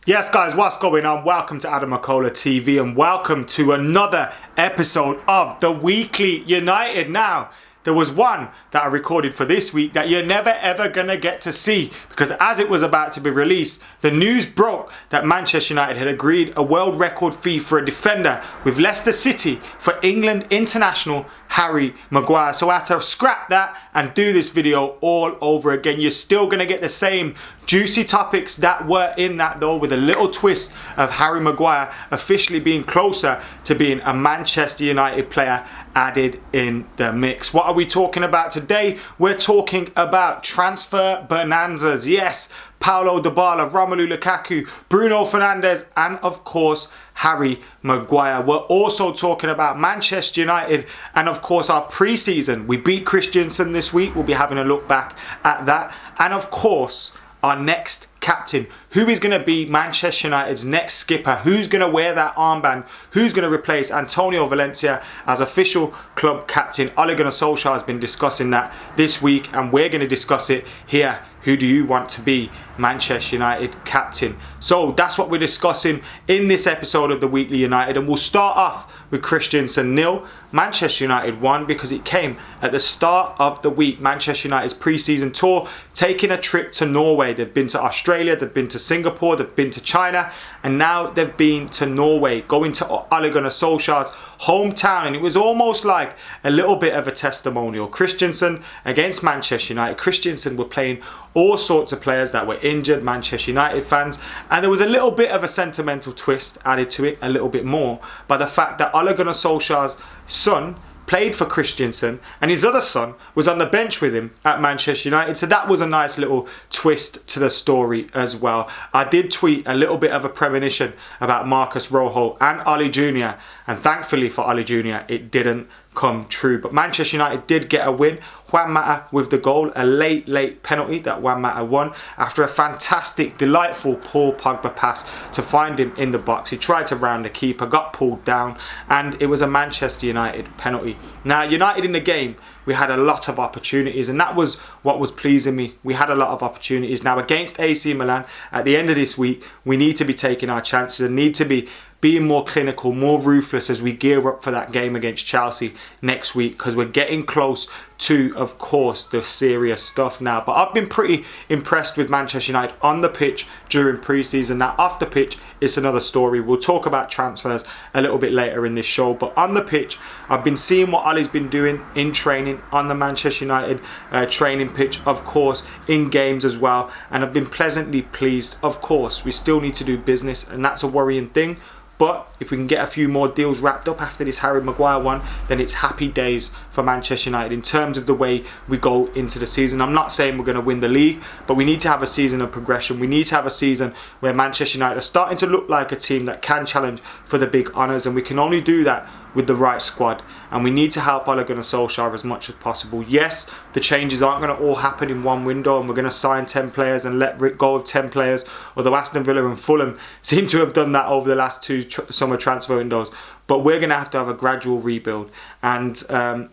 Yes guys, what's going on? Welcome to McKola TV and welcome to another episode of the Weekly United. Now, there was one that I recorded for this week that you're never ever gonna get to see, because as it was about to be released, the news broke that Manchester United had agreed a world record fee for a defender with Leicester City for England international Harry Maguire. So I had to scrap that and do this video all over again. You're still going to get the same juicy topics that were in that, though, with a little twist of Harry Maguire officially being closer to being a Manchester United player added in the mix. What are we talking about today? We're talking about transfer bonanzas. Yes, Paulo, Dybala, Romelu, Lukaku, Bruno Fernandes, and of course Harry Maguire. We're also talking about Manchester United and of course our pre-season. We beat Kristiansund this week. We'll be having a look back at that. And of course our next captain. Who is going to be Manchester United's next skipper? Who's going to wear that armband? Who's going to replace Antonio Valencia as official club captain? Ole Gunnar Solskjaer has been discussing that this week and we're going to discuss it here. Who do you want to be Manchester United captain? So that's what we're discussing in this episode of the Weekly United, and we'll start off with Kristiansund 0, Manchester United 1, because it came at the start of the week. Manchester United's pre-season tour, taking a trip to Norway. They've been to Australia, they've been to Singapore, they've been to China, and now they've been to Norway, going to Ole Gunnar Solskjaer's hometown. And it was almost like a little bit of a testimonial. Kristiansund against Manchester United. Kristiansund were playing all sorts of players that were injured, Manchester United fans, and there was a little bit of a sentimental twist added to it, a little bit more, by the fact that Ole Gunnar Solskjaer's son played for Kristiansund and his other son was on the bench with him at Manchester United. So that was a nice little twist to the story as well. I did tweet a little bit of a premonition about Marcus Rojo and Ole Jr. and thankfully for Ole Jr. it didn't come true. But Manchester United did get a win. Juan Mata with the goal, a late penalty that Juan Mata won after a fantastic, delightful Paul Pogba pass to find him in the box. He tried to round the keeper, got pulled down, and it was a Manchester United penalty. Now, United in the game, we had a lot of opportunities, and that was what was pleasing me. We had a lot of opportunities. Now, against AC Milan, at the end of this week, we need to be taking our chances and need to be being more clinical, more ruthless as we gear up for that game against Chelsea next week, because we're getting close to, of course, the serious stuff now. But I've been pretty impressed with Manchester United on the pitch during pre-season. Now, off the pitch, it's another story. We'll talk about transfers a little bit later in this show. But on the pitch, I've been seeing what Ollie's been doing in training on the Manchester United training pitch, of course, in games as well. And I've been pleasantly pleased. Of course, we still need to do business, and that's a worrying thing. But if we can get a few more deals wrapped up after this Harry Maguire one, then it's happy days for Manchester United in terms of the way we go into the season. I'm not saying we're going to win the league, but we need to have a season of progression. We need to have a season where Manchester United are starting to look like a team that can challenge for the big honours, and we can only do that with the right squad. And we need to help Ole Gunnar Solskjaer as much as possible. Yes, the changes aren't going to all happen in one window, and we're going to sign 10 players and let go of 10 players, although Aston Villa and Fulham seem to have done that over the last two summer transfer windows. But we're going to have a gradual rebuild. And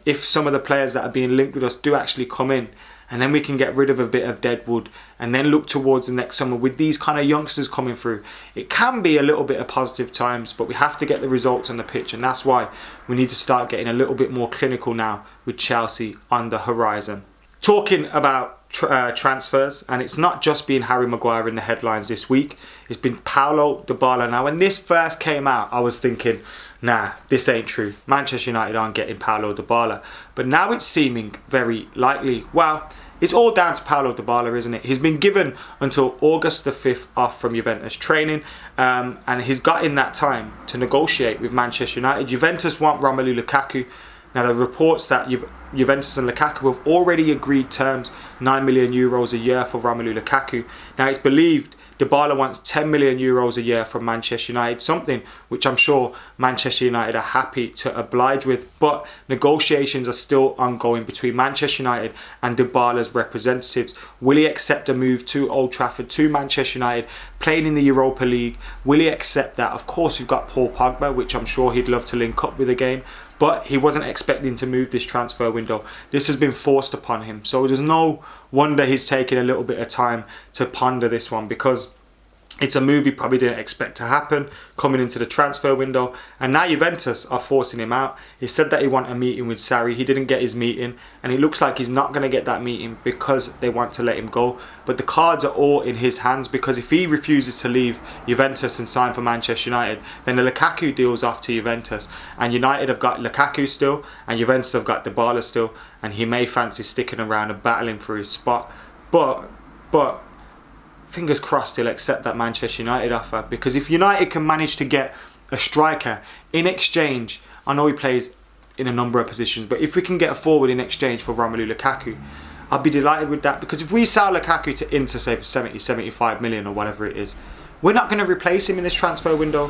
if some of the players that are being linked with us do actually come in, and then we can get rid of a bit of dead wood and then look towards the next summer with these kind of youngsters coming through, it can be a little bit of positive times, but we have to get the results on the pitch, and that's why we need to start getting a little bit more clinical now with Chelsea on the horizon. Talking about transfers, and it's not just been Harry Maguire in the headlines this week, it's been Paulo, Dybala. Now, when this first came out, I was thinking, nah, this ain't true. Manchester United aren't getting Paulo Dybala. But now it's seeming very likely. Well, it's all down to Paulo Dybala, isn't it? He's been given until August the 5th off from Juventus training, and he's got in that time to negotiate with Manchester United. Juventus want Romelu Lukaku. Now, the reports that Juventus and Lukaku have already agreed terms, €9 million a year for Romelu Lukaku. Now, it's believed Dybala wants €10 million a year from Manchester United, something which I'm sure Manchester United are happy to oblige with. But negotiations are still ongoing between Manchester United and Dybala's representatives. Will he accept a move to Old Trafford, to Manchester United, playing in the Europa League? Will he accept that? Of course, we've got Paul Pogba, which I'm sure he'd love to link up with again. But he wasn't expecting to move this transfer window. This has been forced upon him. So there's no wonder he's taking a little bit of time to ponder this one, because It's a move he probably didn't expect to happen coming into the transfer window. And now Juventus are forcing him out. He said that he wanted a meeting with Sarri. He didn't get his meeting. And it looks like he's not going to get that meeting because they want to let him go. But the cards are all in his hands, because if he refuses to leave Juventus and sign for Manchester United, then the Lukaku deal's off to Juventus. And United have got Lukaku still, and Juventus have got Dybala still. And he may fancy sticking around and battling for his spot. But fingers crossed he'll accept that Manchester United offer, because if United can manage to get a striker in exchange, I know he plays in a number of positions, but if we can get a forward in exchange for Romelu Lukaku, I'd be delighted with that. Because if we sell Lukaku to Inter, say for 70, 75 million or whatever it is, we're not going to replace him in this transfer window.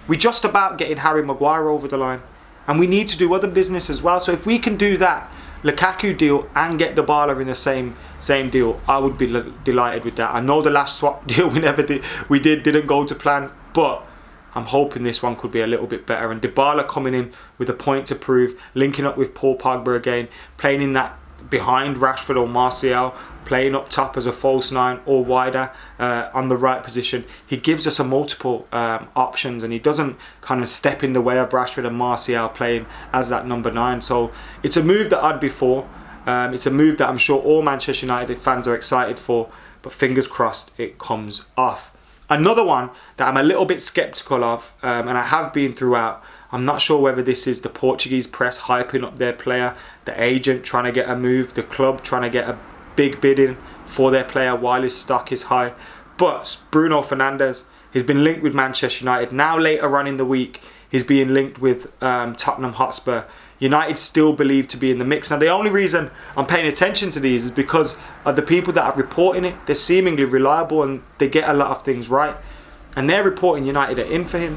We're just about getting Harry Maguire over the line, and we need to do other business as well. So if we can do that Lukaku deal and get Dybala in the same deal, I would be delighted with that. I know the last swap deal we didn't go to plan, but I'm hoping this one could be a little bit better. And Dybala coming in with a point to prove, linking up with Paul Pogba again, playing in that behind Rashford or Martial, playing up top as a false nine or wider on the right position. He gives us a multiple options, and he doesn't kind of step in the way of Rashford and Martial playing as that number 9. So it's a move that I'd be for. It's a move that I'm sure all Manchester United fans are excited for, but fingers crossed it comes off. Another one that I'm a little bit sceptical of, and I have been throughout, I'm not sure whether this is the Portuguese press hyping up their player, the agent trying to get a move, the club trying to get a big bidding for their player while his stock is high. But Bruno Fernandes, he's been linked with Manchester United. Now later on in the week, he's being linked with Tottenham Hotspur. United still believed to be in the mix. Now the only reason I'm paying attention to these is because of the people that are reporting it. They're seemingly reliable and they get a lot of things right. And they're reporting United are in for him.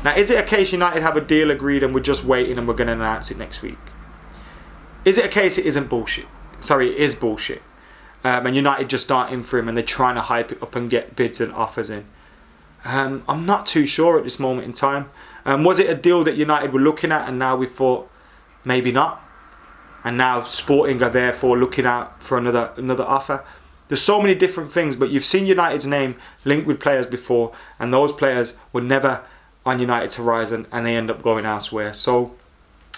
Now, is it a case United have a deal agreed and we're just waiting and we're going to announce it next week? Is it a case it isn't bullshit? Sorry, it is bullshit. And United just aren't in for him and they're trying to hype it up and get bids and offers in? I'm not too sure at this moment in time. Was it a deal that United were looking at and now we thought maybe not? And now Sporting are therefore looking out for another offer. There's so many different things, but you've seen United's name linked with players before, and those players were never on United's horizon and they end up going elsewhere. So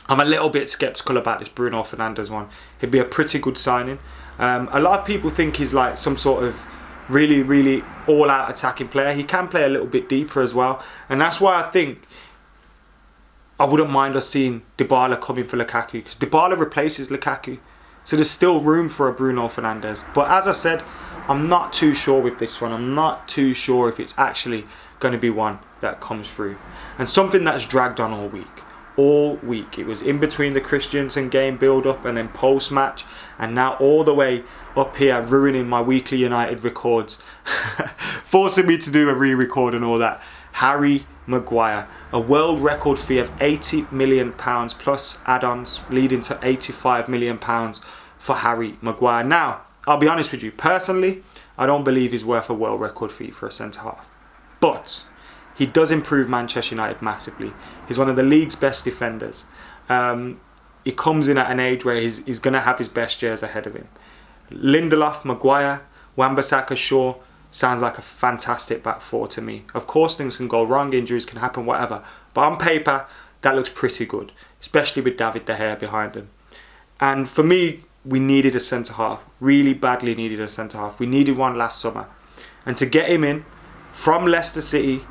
I'm a little bit sceptical about this Bruno Fernandes one. It'd be a pretty good signing. A lot of people think he's like some sort of really, really all-out attacking player. He can play a little bit deeper as well, and that's why I think I wouldn't mind us seeing Dybala coming for Lukaku, because Dybala replaces Lukaku. So there's still room for a Bruno Fernandes. But as I said, I'm not too sure with this one. I'm not too sure if it's actually going to be one that comes through. And something that's dragged on all week. All week. It was in between the Kristiansund game build-up and then post-match. And now all the way up here, ruining my weekly United records. Forcing me to do a re-record and all that. Harry Maguire. A world record fee of £80 million plus add-ons, leading to £85 million for Harry Maguire. Now, I'll be honest with you. Personally, I don't believe he's worth a world record fee for a centre-half. But he does improve Manchester United massively. He's one of the league's best defenders. He comes in at an age where he's going to have his best years ahead of him. Lindelof, Maguire, Wan-Bissaka, Shaw sounds like a fantastic back four to me. Of course, things can go wrong, injuries can happen, whatever. But on paper, that looks pretty good, especially with David De Gea behind him. And for me, we needed a centre-half. Really badly needed a centre-half. We needed one last summer. And to get him in from Leicester City,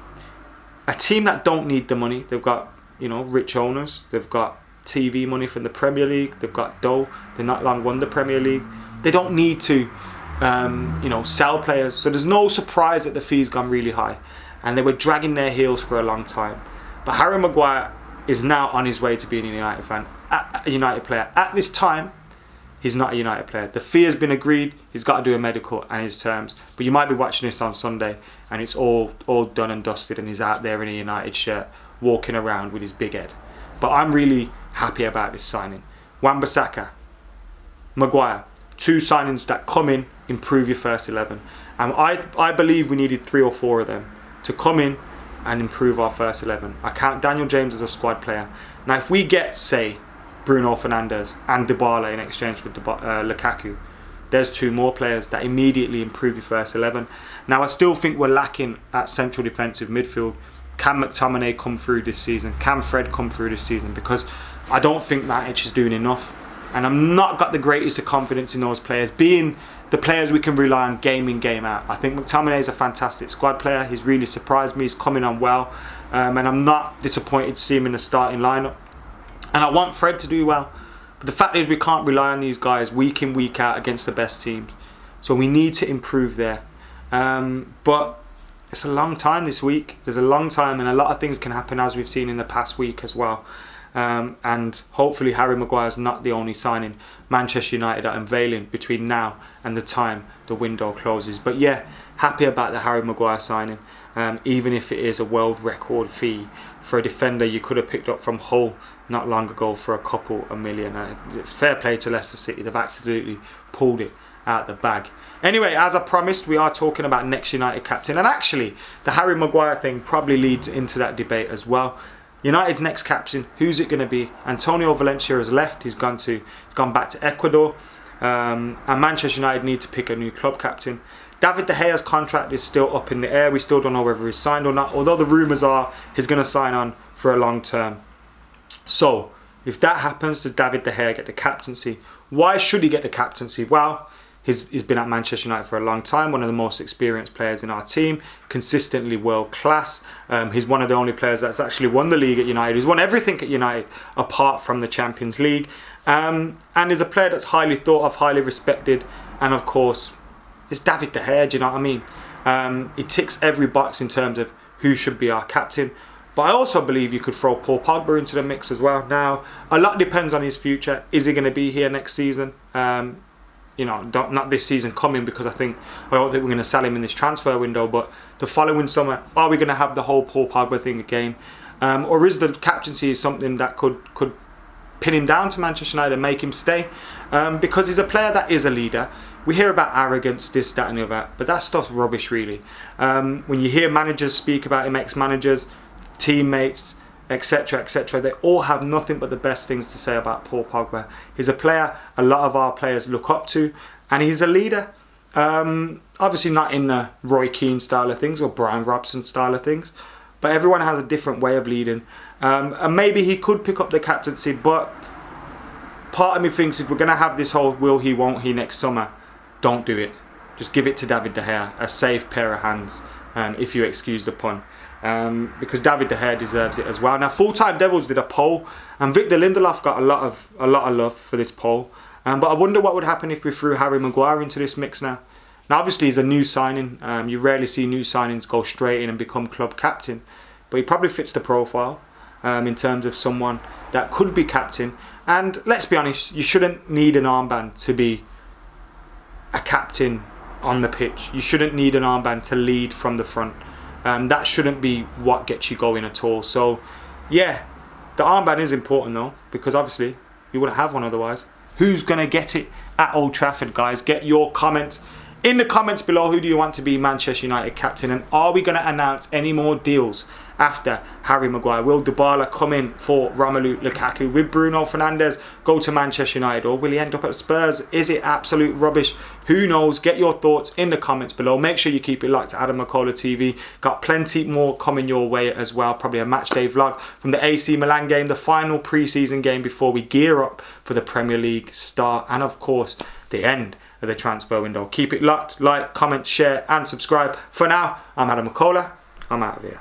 a team that don't need the money. They've got, rich owners. They've got TV money from the Premier League. They've got dough. They've not long won the Premier League. They don't need to, sell players. So there's no surprise that the fee's gone really high. And they were dragging their heels for a long time. But Harry Maguire is now on his way to being a United player. At this time, he's not a United player. The fee has been agreed. He's got to do a medical and his terms. But you might be watching this on Sunday and it's all done and dusted and he's out there in a United shirt walking around with his big head. But I'm really happy about this signing. Wan-Bissaka, Maguire, two signings that come in, improve your first 11. And I believe we needed 3 or 4 of them to come in and improve our first 11. I count Daniel James as a squad player. Now if we get, say, Bruno Fernandes and Dybala in exchange for Lukaku, there's 2 more players that immediately improve your first 11. Now, I still think we're lacking at central defensive midfield. Can McTominay come through this season? Can Fred come through this season? Because I don't think Matic is doing enough. And I'm not got the greatest of confidence in those players being the players we can rely on game in, game out. I think McTominay is a fantastic squad player. He's really surprised me. He's coming on well. And I'm not disappointed to see him in the starting lineup. And I want Fred to do well. But the fact is we can't rely on these guys week in, week out against the best teams. So we need to improve there. But it's a long time this week. There's a long time and a lot of things can happen as we've seen in the past week as well. And hopefully Harry Maguire is not the only signing Manchester United are unveiling between now and the time the window closes. But yeah, happy about the Harry Maguire signing, even if it is a world record fee for a defender you could have picked up from Hull not long ago for a couple of million. Fair play to Leicester City, they've absolutely pulled it out the bag. Anyway, as I promised, we are talking about next United captain, and actually the Harry Maguire thing probably leads into that debate as well. United's next captain, who's it going to be? Antonio Valencia has left. He's gone back to Ecuador, and Manchester United need to pick a new club captain. David De Gea's contract is still up in the air. We still don't know whether he's signed or not, although the rumours are he's going to sign on for a long term. So if that happens, does David De Gea get the captaincy? Why should he get the captaincy? Well, he's been at Manchester United for a long time, one of the most experienced players in our team, consistently world class. He's one of the only players that's actually won the league at United. He's won everything at United apart from the Champions League. And is a player that's highly thought of, highly respected. And of course, it's David De Gea, do you know what I mean? He ticks every box in terms of who should be our captain. But I also believe you could throw Paul Pogba into the mix as well. Now, a lot depends on his future. Is he going to be here next season? Not this season coming, because I don't think we're going to sell him in this transfer window, but the following summer, are we going to have the whole Paul Pogba thing again? Or is the captaincy something that could pin him down to Manchester United and make him stay? Because he's a player that is a leader. We hear about arrogance, this, that and the other, but that stuff's rubbish really. When you hear managers speak about him, ex-managers, teammates, etc, etc, they all have nothing but the best things to say about Paul Pogba. He's a player a lot of our players look up to, and he's a leader. Obviously not in the Roy Keane style of things or Brian Robson style of things, but everyone has a different way of leading. And maybe he could pick up the captaincy, but part of me thinks if we're going to have this whole will he, won't he next summer, don't do it. Just give it to David De Gea, a safe pair of hands, if you excuse the pun. Because David De Gea deserves it as well. Now, Full Time Devils did a poll, and Victor Lindelof got a lot of love for this poll. But I wonder what would happen if we threw Harry Maguire into this mix now. Now, obviously, he's a new signing. You rarely see new signings go straight in and become club captain, but he probably fits the profile in terms of someone that could be captain. And let's be honest, you shouldn't need an armband to be a captain on the pitch. You shouldn't need an armband to lead from the front. That shouldn't be what gets you going at all. So, yeah, the armband is important though, because obviously you wouldn't have one otherwise. Who's going to get it at Old Trafford, guys? Get your comments in the comments below. Who do you want to be Manchester United captain? And are we going to announce any more deals after Harry Maguire? Will Dybala come in for Romelu Lukaku? Will Bruno Fernandes go to Manchester United? Or will he end up at Spurs? Is it absolute rubbish? Who knows? Get your thoughts in the comments below. Make sure you keep it locked to Adam McKola TV. Got plenty more coming your way as well. Probably a match day vlog from the AC Milan game, the final pre-season game before we gear up for the Premier League start. And of course, the end of the transfer window. Keep it locked. Like, comment, share and subscribe. For now, I'm Adam McKola. I'm out of here.